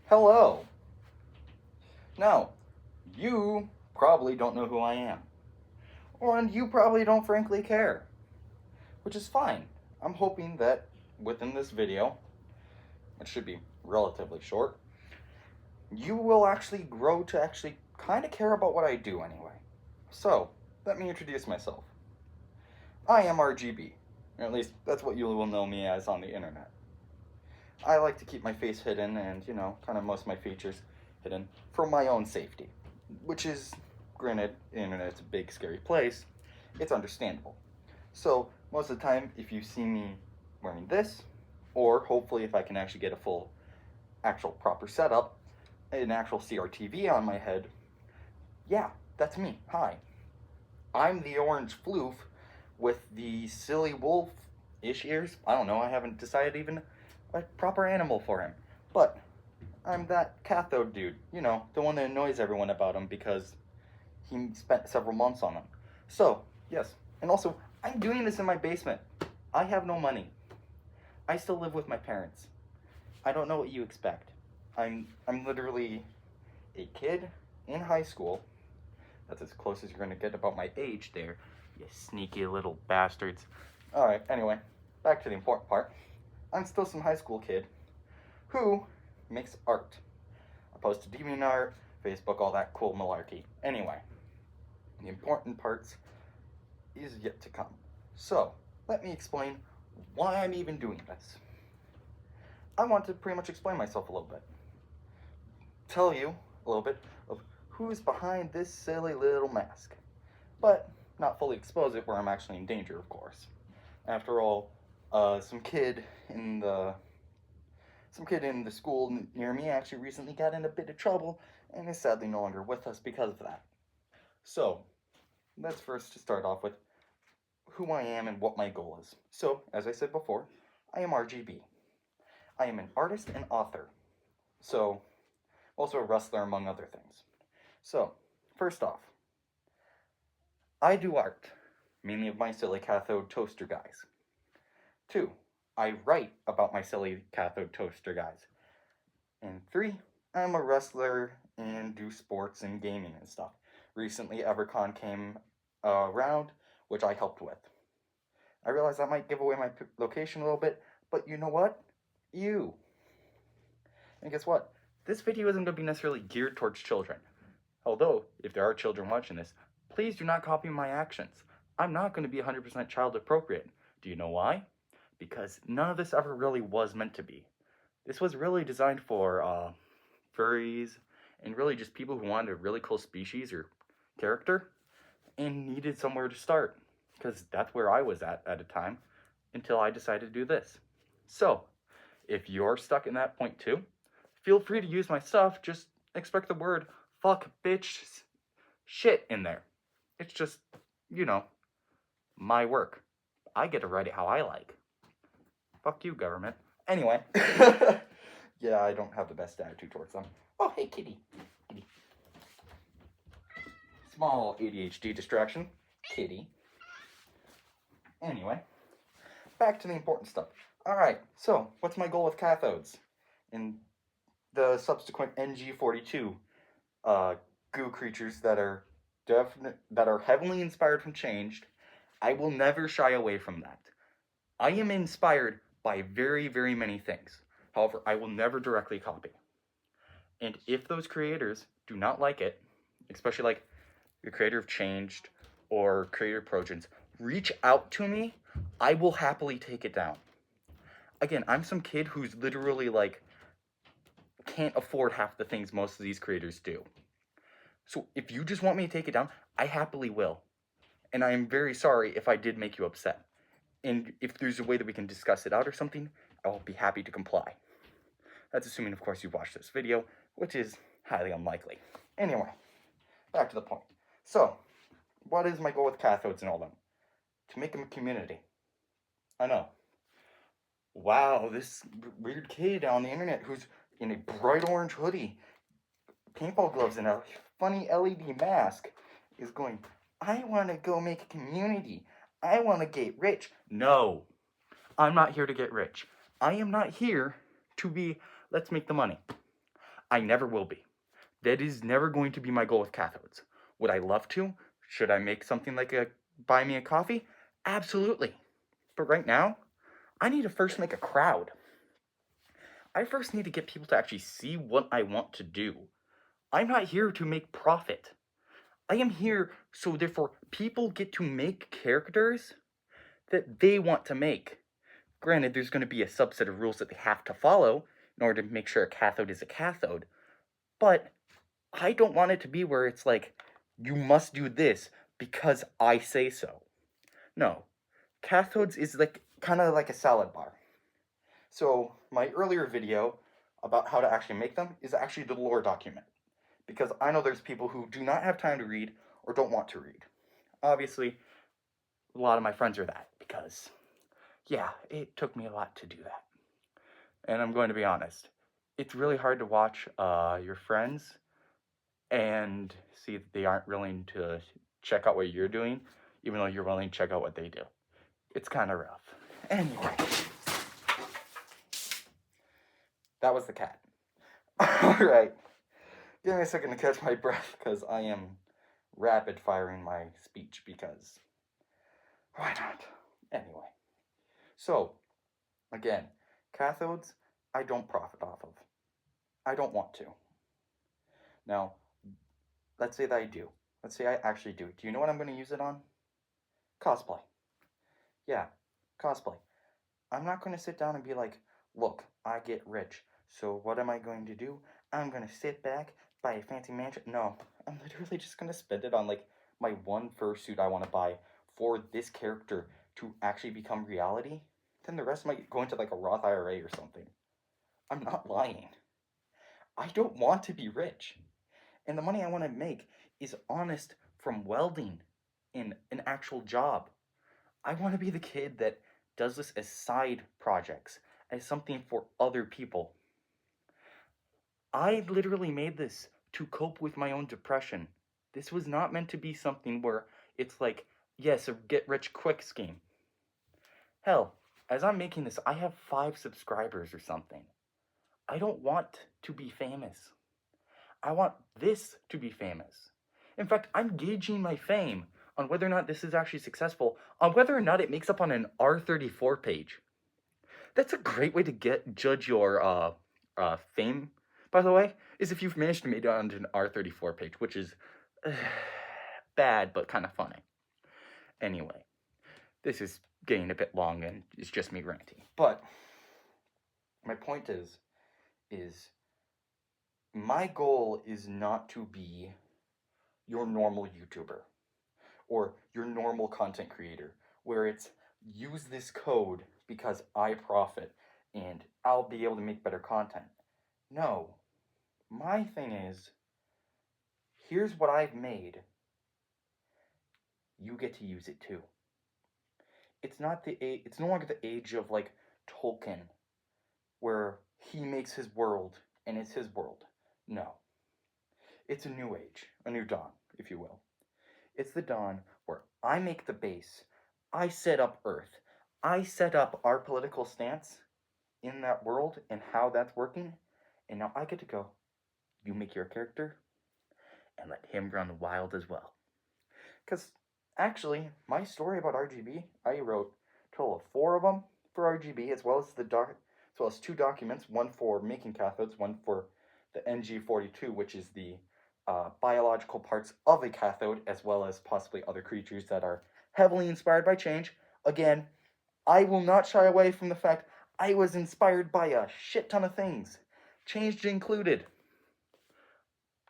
Hello. Now, you probably don't know who I am. And you probably don't frankly care. Which is fine. I'm hoping that within this video, which should be relatively short, you will actually grow to actually kind of care about what I do anyway. So, let me introduce myself. I am RGB, or at least that's what you will know me as on the internet. I like to keep my face hidden and, kind of most of my features hidden for my own safety. Which is, granted, the internet's a big, scary place. It's understandable. So, most of the time, if you see me wearing this, or hopefully if I can actually get a full, actual proper setup, an actual CRTV on my head, yeah, that's me. Hi. I'm the orange floof with the silly wolf-ish ears. I don't know, I haven't decided even a proper animal for him. But I'm that cathode dude, the one that annoys everyone about him because he spent several months on them. So, yes. And also, I'm doing this in my basement. I have no money. I still live with my parents. I don't know what you expect. I'm literally a kid in high school. That's as close as you're going to get about my age there, you sneaky little bastards. Alright, anyway, back to the important part. I'm still some high school kid who makes art. I post to DeviantArt, Facebook, all that cool malarkey. Anyway, the important parts is yet to come. So, let me explain why I'm even doing this. I want to pretty much explain myself a little bit. Tell you a little bit of who's behind this silly little mask. But not fully expose it where I'm actually in danger, of course. After all, some kid in the school near me actually recently got in a bit of trouble and is sadly no longer with us because of that. So, let's first start off with who I am and what my goal is. So, as I said before, I am RGB. I am an artist and author. So, also a wrestler among other things. So, first off, I do art, mainly of my silly cathode toaster guys. 2, I write about my silly cathode toaster guys. And 3, I'm a wrestler and do sports and gaming and stuff. Recently, EverCon came around, which I helped with. I realize I might give away my location a little bit, but you know what? You. And guess what? This video isn't going to be necessarily geared towards children. Although, if there are children watching this, please do not copy my actions. I'm not going to be 100% child appropriate. Do you know why? Because none of this ever really was meant to be. This was really designed for furries and really just people who wanted a really cool species or character and needed somewhere to start. Because that's where I was at a time until I decided to do this. So, if you're stuck in that point too, feel free to use my stuff. Just expect the word fuck, bitch, shit in there. It's just, my work. I get to write it how I like. Fuck you, government. Anyway. Yeah, I don't have the best attitude towards them. Oh, hey, kitty. Kitty. Small ADHD distraction. Kitty. Anyway, back to the important stuff. Alright, so, what's my goal with cathodes? And the subsequent NG42 goo creatures that are heavily inspired from Changed. I will never shy away from that. I am inspired by very, very many things. However, I will never directly copy. And if those creators do not like it, especially like the creator of Changed or creator of Projans, reach out to me, I will happily take it down. Again, I'm some kid who's literally can't afford half the things most of these creators do. So if you just want me to take it down, I happily will. And I am very sorry if I did make you upset. And if there's a way that we can discuss it out or something, I will be happy to comply. That's assuming, of course, you've watched this video, which is highly unlikely. Anyway, back to the point. So, what is my goal with cathodes and all them? To make them a community. I know. Wow, this weird kid on the internet who's in a bright orange hoodie, paintball gloves, and a funny LED mask is going, I want to go make a community. I want to get rich. No, I'm not here to get rich. I am not here to be, let's make the money. I never will be. That is never going to be my goal with cathodes. Would I love to? Should I make something like a buy me a coffee? Absolutely. But right now, I need to first make a crowd. I first need to get people to actually see what I want to do. I'm not here to make profit. I am here so therefore people get to make characters that they want to make. Granted, there's going to be a subset of rules that they have to follow in order to make sure a cathode is a cathode, but I don't want it to be where it's like, you must do this because I say so. No. Cathodes is like kind of like a salad bar. So my earlier video about how to actually make them is actually the lore document. Because I know there's people who do not have time to read or don't want to read. Obviously, a lot of my friends are that because, yeah, it took me a lot to do that. And I'm going to be honest, it's really hard to watch your friends and see that they aren't willing to check out what you're doing, even though you're willing to check out what they do. It's kind of rough. Anyway, that was the cat. Alright, give me a second to catch my breath because I am rapid firing my speech because why not? Anyway, so again, cathodes, I don't profit off of. I don't want to. Now, let's say that I do. Let's say I actually do. Do you know what I'm going to use it on? Cosplay. Yeah, cosplay. I'm not going to sit down and be like, look, I get rich. So what am I going to do? I'm going to sit back, buy a fancy mansion. No, I'm literally just going to spend it on like my one fursuit I want to buy for this character to actually become reality. Then the rest might go into like a Roth IRA or something. I'm not lying. I don't want to be rich. And the money I want to make is honest from welding in an actual job. I want to be the kid that does this as side projects, as something for other people. I literally made this to cope with my own depression. This was not meant to be something where it's like, yes, a get rich quick scheme. Hell, as I'm making this, I have 5 subscribers or something. I don't want to be famous. I want this to be famous. In fact, I'm gauging my fame on whether or not this is actually successful, on whether or not it makes up on an R34 page. That's a great way to judge your fame, by the way, is if you've managed to make it onto an R34 page, which is bad but kind of funny. Anyway, this is getting a bit long and it's just me ranting. But my point is my goal is not to be your normal YouTuber or your normal content creator where it's use this code because I profit and I'll be able to make better content. No. My thing is, here's what I've made. You get to use it too. It's no longer the age of like Tolkien where he makes his world and it's his world. No. It's a new age, a new dawn, if you will. It's the dawn where I make the base, I set up Earth, I set up our political stance in that world and how that's working, and now I get to go, you make your character, and let him run wild as well. Because, actually, my story about RGB, I wrote a total of 4 of them for RGB, as well as 2 documents, one for making cathodes, one for the NG42, which is the biological parts of a cathode, as well as possibly other creatures that are heavily inspired by change. Again, I will not shy away from the fact I was inspired by a shit ton of things, Changed included.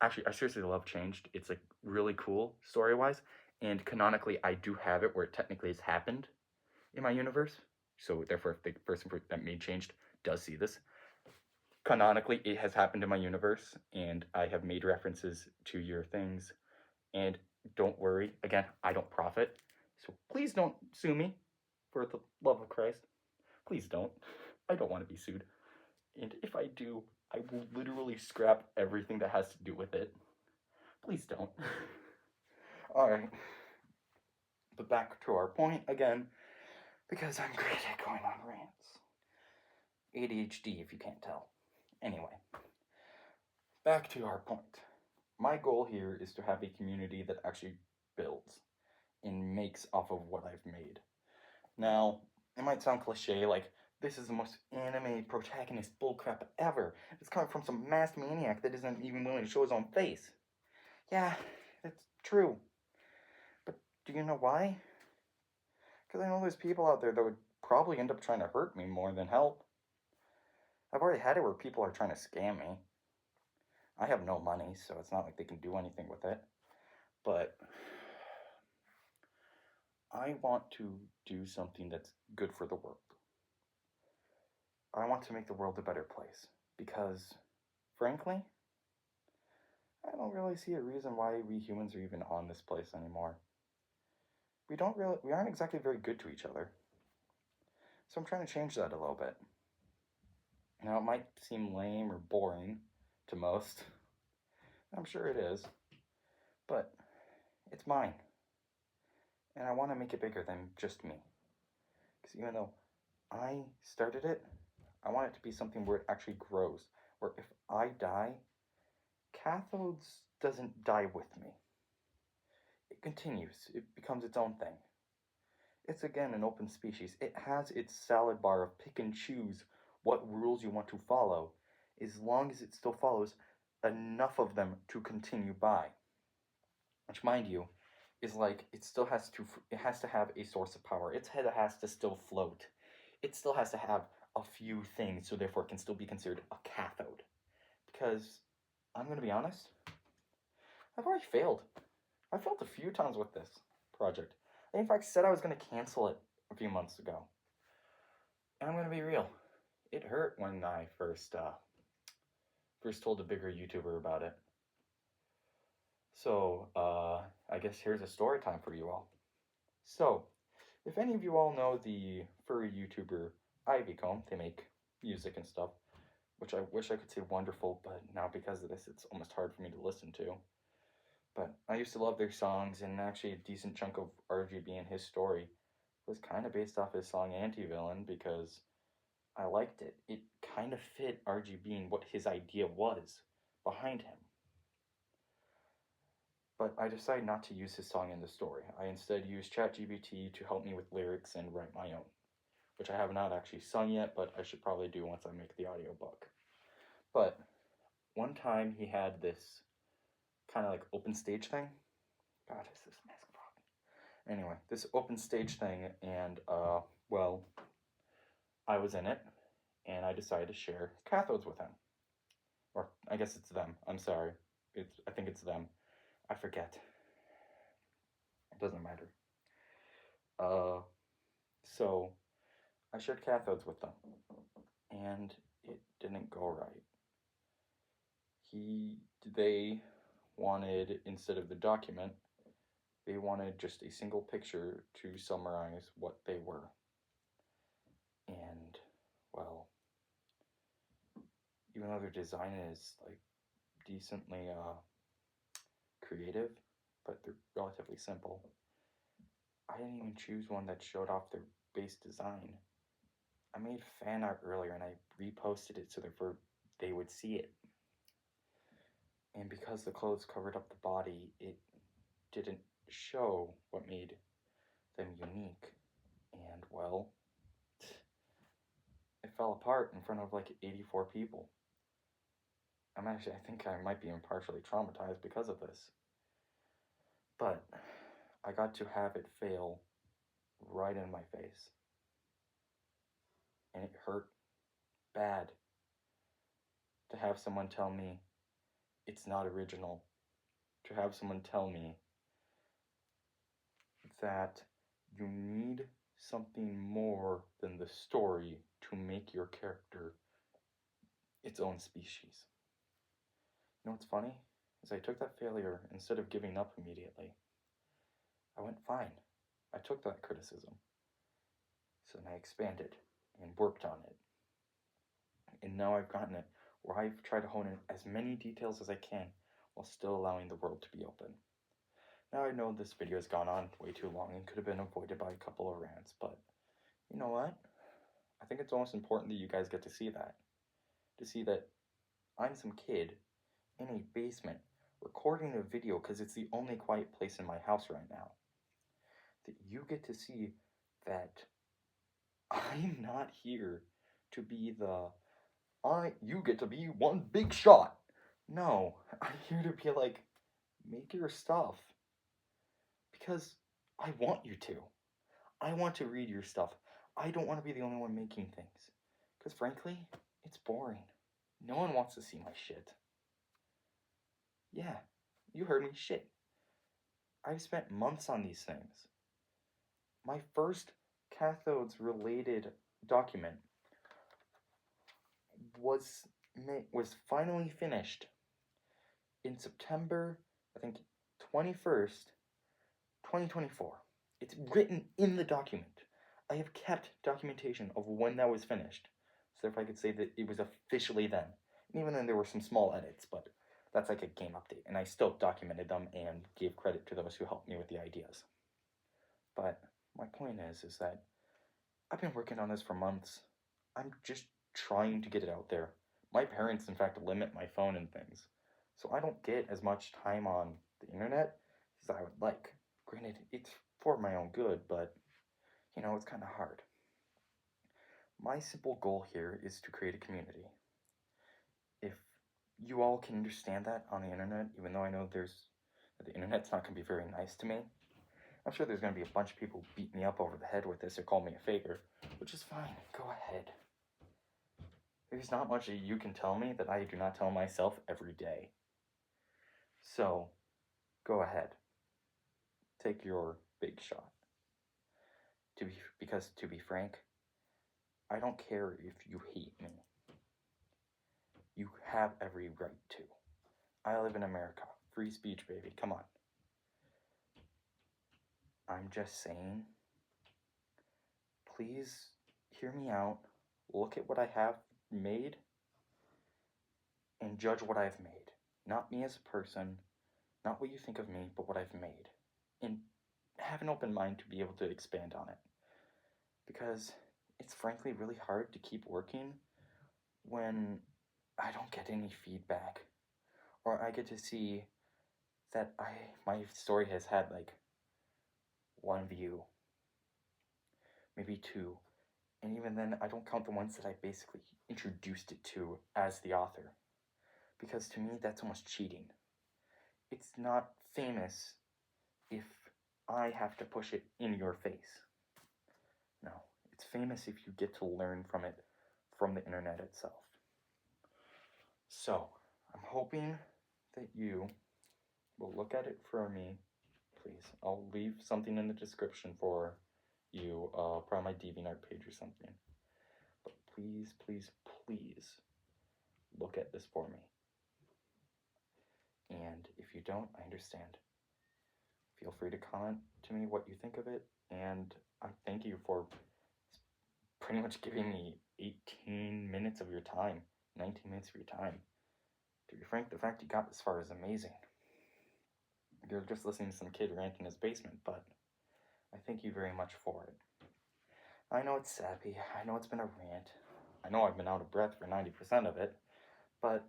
Actually, I seriously love Changed. It's like really cool story-wise, and canonically, I do have it where it technically has happened in my universe. So therefore, if the person that made Changed does see this, canonically, it has happened in my universe, and I have made references to your things. And don't worry, again, I don't profit, so please don't sue me, for the love of Christ. Please don't. I don't want to be sued. And if I do, I will literally scrap everything that has to do with it. Please don't. Alright. But back to our point again, because I'm great at going on rants. ADHD, if you can't tell. Anyway. back to our point. My goal here is to have a community that actually builds and makes off of what I've made. Now, it might sound cliche, like, this is the most anime protagonist bullcrap ever. It's coming from some masked maniac that isn't even willing to show his own face. Yeah, that's true. But do you know why? Because I know there's people out there that would probably end up trying to hurt me more than help. I've already had it where people are trying to scam me. I have no money, so it's not like they can do anything with it. But I want to do something that's good for the world. I want to make the world a better place. Because, frankly, I don't really see a reason why we humans are even on this place anymore. We aren't exactly very good to each other. So I'm trying to change that a little bit. Now, it might seem lame or boring to most. I'm sure it is. But it's mine. And I want to make it bigger than just me. Because even though I started it, I want it to be something where it actually grows. Where if I die, Cathodes doesn't die with me. It continues. It becomes its own thing. It's again an open species. It has its salad bar of pick and choose what rules you want to follow, as long as it still follows enough of them to continue by. Which, mind you, is like it has to have a source of power. Its head has to still float. It still has to have a few things, so therefore it can still be considered a cathode. Because I'm gonna be honest, I've already failed. I failed a few times with this project. I in fact said I was gonna cancel it a few months ago. And I'm gonna be real. It hurt when I first told a bigger YouTuber about it. So, I guess here's a story time for you all. So, if any of you all know the furry YouTuber Ivycomb, they make music and stuff, which I wish I could say wonderful, but now because of this, it's almost hard for me to listen to. But I used to love their songs, and actually a decent chunk of RGB and his story was kind of based off his song Anti-Villain, because I liked it. It kind of fit RGB and what his idea was behind him. But I decided not to use his song in the story. I instead used ChatGPT to help me with lyrics and write my own, which I have not actually sung yet, but I should probably do once I make the audiobook. But one time he had this kind of like open stage thing. God, is this mask problem? Anyway, this open stage thing, and well, I was in it, and I decided to share cathodes with him. Or I guess it's them. I'm sorry. I think it's them. I forget. It doesn't matter. So I shared cathodes with them, and it didn't go right. They wanted, instead of the document, they wanted just a single picture to summarize what they were. And, well, even though their design is, like, decently, creative, but they're relatively simple, I didn't even choose one that showed off their base design. I made fan art earlier, and I reposted it so therefore they would see it. And because the clothes covered up the body, it didn't show what made them unique. And, well, it fell apart in front of like 84 people. I think I might be partially traumatized because of this. But I got to have it fail right in my face. And it hurt bad to have someone tell me it's not original. To have someone tell me that you need something more than the story to make your character its own species. You know what's funny? Is I took that failure, instead of giving up immediately, I went fine. I took that criticism. So then I expanded and worked on it. And now I've gotten it where I've tried to hone in as many details as I can while still allowing the world to be open. Now I know this video has gone on way too long and could have been avoided by a couple of rants, but you know what? I think it's almost important that you guys get to see that. To see that I'm some kid in a basement recording a video because it's the only quiet place in my house right now, that you get to see that I'm not here to be you get to be one big shot. No, I'm here to be like, make your stuff. Because I want you to. I want to read your stuff. I don't want to be the only one making things. Because frankly, it's boring. No one wants to see my shit. Yeah, you heard me, shit. I've spent months on these things. My first cathodes related document was finally finished in September, I think 21st, 2024. It's written in the document. I have kept documentation of when that was finished, so if I could say that it was officially then. And even then there were some small edits, but that's like a game update, and I still documented them and gave credit to those who helped me with the ideas. But my point is that I've been working on this for months. I'm just trying to get it out there. My parents, in fact, limit my phone and things, so I don't get as much time on the internet as I would like. Granted, it's for my own good, but, it's kind of hard. My simple goal here is to create a community. If you all can understand that on the internet, even though I know the internet's not going to be very nice to me, I'm sure there's going to be a bunch of people who beat me up over the head with this or call me a faker, which is fine. Go ahead. There's not much that you can tell me that I do not tell myself every day. So, go ahead. Take your big shot. Because to be frank, I don't care if you hate me. You have every right to. I live in America. Free speech, baby. Come on. I'm just saying, please hear me out. Look at what I have made and judge what I've made. Not me as a person, not what you think of me, but what I've made. And have an open mind to be able to expand on it. Because it's frankly really hard to keep working when I don't get any feedback. Or I get to see that my story has had like 1 view, maybe 2. And even then, I don't count the ones that I basically introduced it to as the author. Because to me, that's almost cheating. It's not famous if I have to push it in your face. No, it's famous if you get to learn from it from the internet itself. So, I'm hoping that you will look at it for me, please. I'll leave something in the description for you, probably my DeviantArt page or something. But please, please, please look at this for me. And if you don't, I understand. Feel free to comment to me what you think of it, and I thank you for pretty much giving me 18 minutes of your time, 19 minutes of your time. To be frank, the fact you got this far is amazing. You're just listening to some kid rant in his basement, but I thank you very much for it. I know it's sappy, I know it's been a rant, I know I've been out of breath for 90% of it, but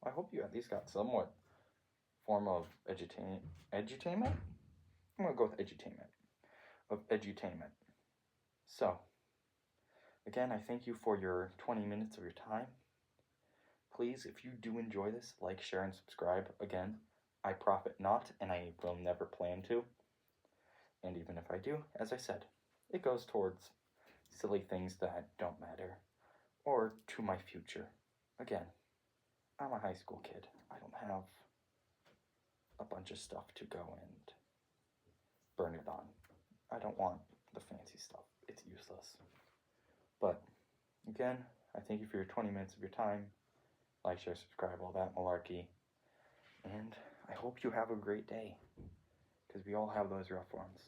I hope you at least got somewhat form of edutainment? I'm gonna go with edutainment. So, again, I thank you for your 20 minutes of your time. Please, if you do enjoy this, like, share, and subscribe. Again, I profit not, and I will never plan to. And even if I do, as I said, it goes towards silly things that don't matter, or to my future. Again, I'm a high school kid. I don't have a bunch of stuff to go and burn it on. I don't want the fancy stuff. It's useless. But, again, I thank you for your 20 minutes of your time. Like, share, subscribe, all that malarkey. And I hope you have a great day. Because we all have those rough ones.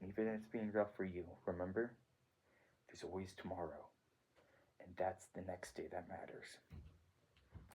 And even if it's being rough for you, remember, there's always tomorrow. And that's the next day that matters.